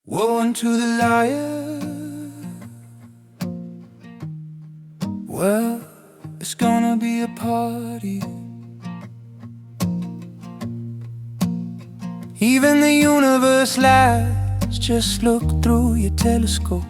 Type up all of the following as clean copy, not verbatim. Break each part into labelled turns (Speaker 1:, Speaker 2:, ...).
Speaker 1: Woe unto the liar. Well, it's gonna be a party. Even the universe lies, just look through your telescope.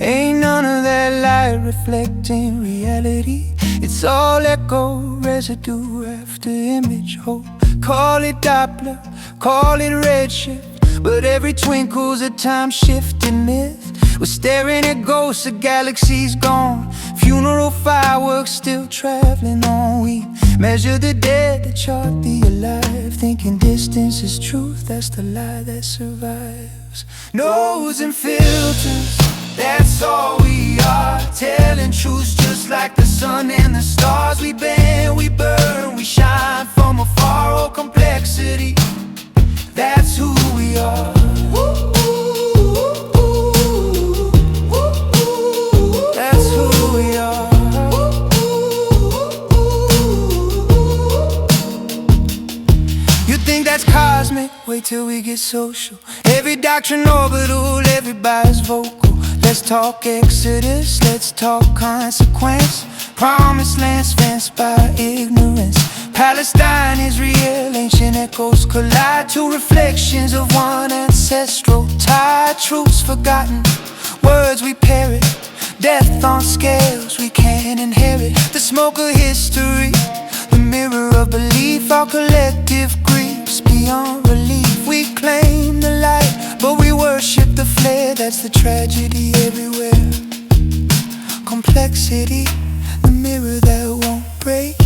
Speaker 1: Ain't none of that light reflecting reality. It's all echo, residue after image, hope. Call it Doppler, call it redshift, but every twinkle's a time-shifting myth. We're staring at ghosts, the galaxy's gone. Funeral fireworks still traveling on. We measure the dead to chart the alive, thinking distance is truth, that's the lie that survives. Nose and filters, that's all we are. Telling truths just like the sun and the stars. We bend, we burn, we shine from afar. Oh, complexity, that's who we are. That's who we are. You think that's cosmic? Wait till we get social. Every doctrine orbital, everybody's vocal. Let's talk Exodus, let's talk consequence. Promised land fenced by ignorance. Palestine is real, ancient echoes collide. Two reflections of one ancestral tide. Truths forgotten, words we parrot. Death on scales we can't inherit. The smoke of history, the mirror of belief. Our collective griefs beyond relief. We claim the light, but we worship the flare. That's the tragedy everywhere. Complexity, the mirror that won't break.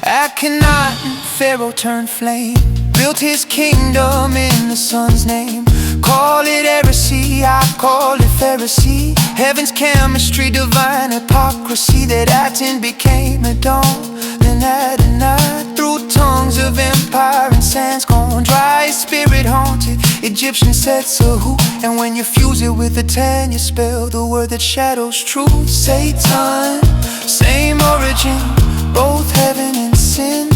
Speaker 1: Akhenaten, Pharaoh turned flame, built his kingdom in the sun's name. Call it heresy, I call it Pharisee. Heaven's chemistry, divine hypocrisy. That Aten became a dawn, then Adonai. Through tongues of empire and sands gone dry. Spirit haunted, Egyptian sets a who. And when you fuse it with the 10, you spell the word that shadows truth. Satan, same origin, both heaven and sin.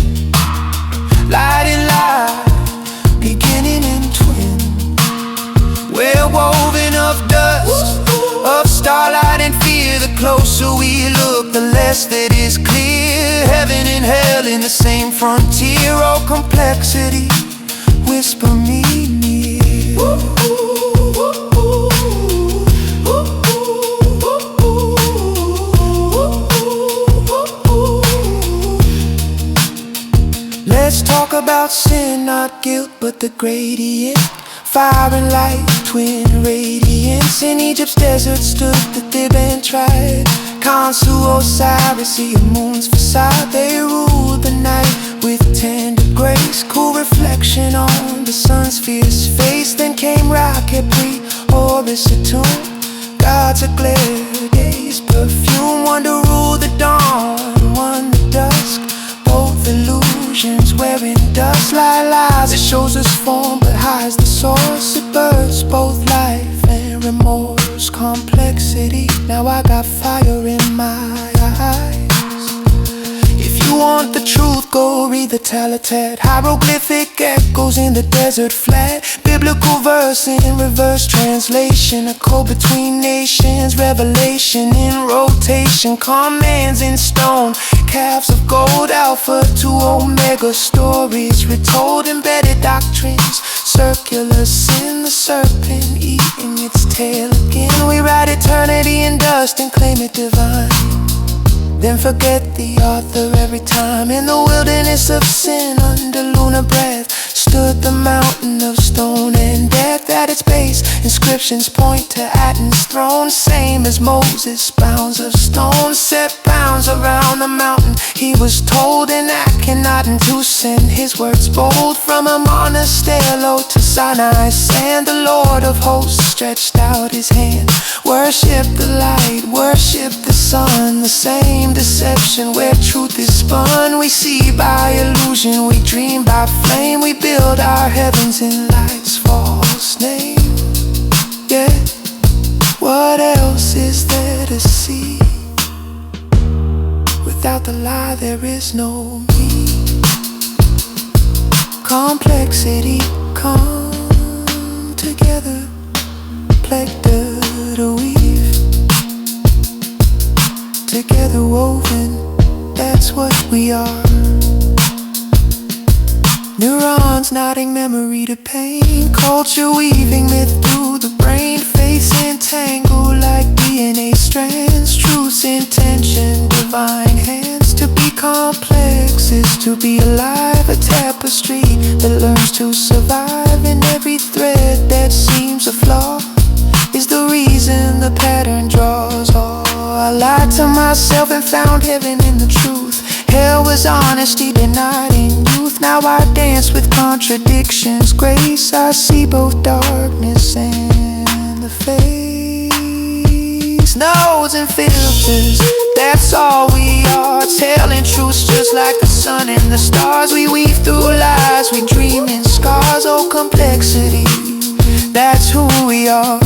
Speaker 1: Light and light, beginning in twin. We're woven of dust, of starlight and fear. The closer we look, the less that is clear. Heaven and hell in the same frontier. Oh, complexity, whisper me near. Let's talk about sin, not guilt, but the gradient. Fire and light, twin radiance. In Egypt's desert stood the Theban tribe. Khonsu, Osiris, see your moon's facade. They ruled the night with tender grace. Cool reflection on the sun's fierce face. Then came Ra, Khepri, Horus, Atum. Gods a glare, gaze, perfume. One to rule the dawn, one the dusk. Both illusions wearing dust. Lies, it shows us form but hides the source. It births both life and remorse. Complexity, now I got fire in my eyes. If you want the truth, go read the Talatat. Hieroglyphic echoes in the desert flat. Biblical verse in reverse translation. A code between nations, revelation in rotation. Commands in stone, calves of gold. Alpha to omega, stories retold. Embedded doctrines, circular sin. The serpent eating its tail again. We write eternity in dust and claim it divine, then forget the author every time. In the wilderness of sin, under lunar breath, stood the mountain of stone and death. At its base, inscriptions point to Aten's throne. Same as Moses, bounds of stone set bounds around the mountain. He was told in Akhenaten to send his words bold. From a Monticello to Sinai sand, the Lord of hosts stretched out his hand. Worship the light, worship the sun. The same deception where truth is spun. We see by illusion, we dream by flame. We build our heavens in light's false name. Yeah, what else is there to see? Without the lie there is no me. Complexity, come together, plector to weave, together woven, that's what we are. Neurons nodding memory to pain, culture weaving myth through the brain, face entangled like DNA strands, truth's intention, divine hands. To be complex is to be alive, a tapestry that learns to survive, and every thread that seems a flaw is the reason the pattern draws. Oh, I lied to myself and found heaven in the truth. Hell was honesty denied in youth. Now I dance with contradictions. Grace, I see both darkness and the face. Nodes and filters, that's all we are. Telling truths just like the sun and the stars. We weave through lies, we dream in scars. Oh, complexity, that's who we are.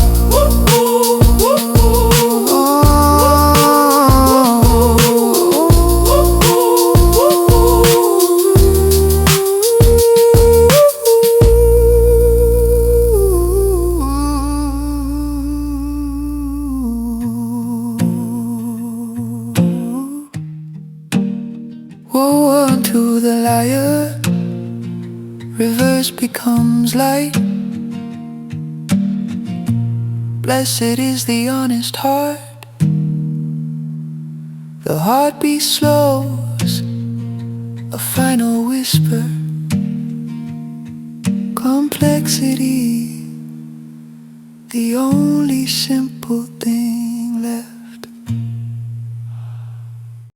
Speaker 1: Woe unto the liar, reverse becomes light. Blessed is the honest heart, the heartbeat slows, a final whisper. Complexity, the only simple thing.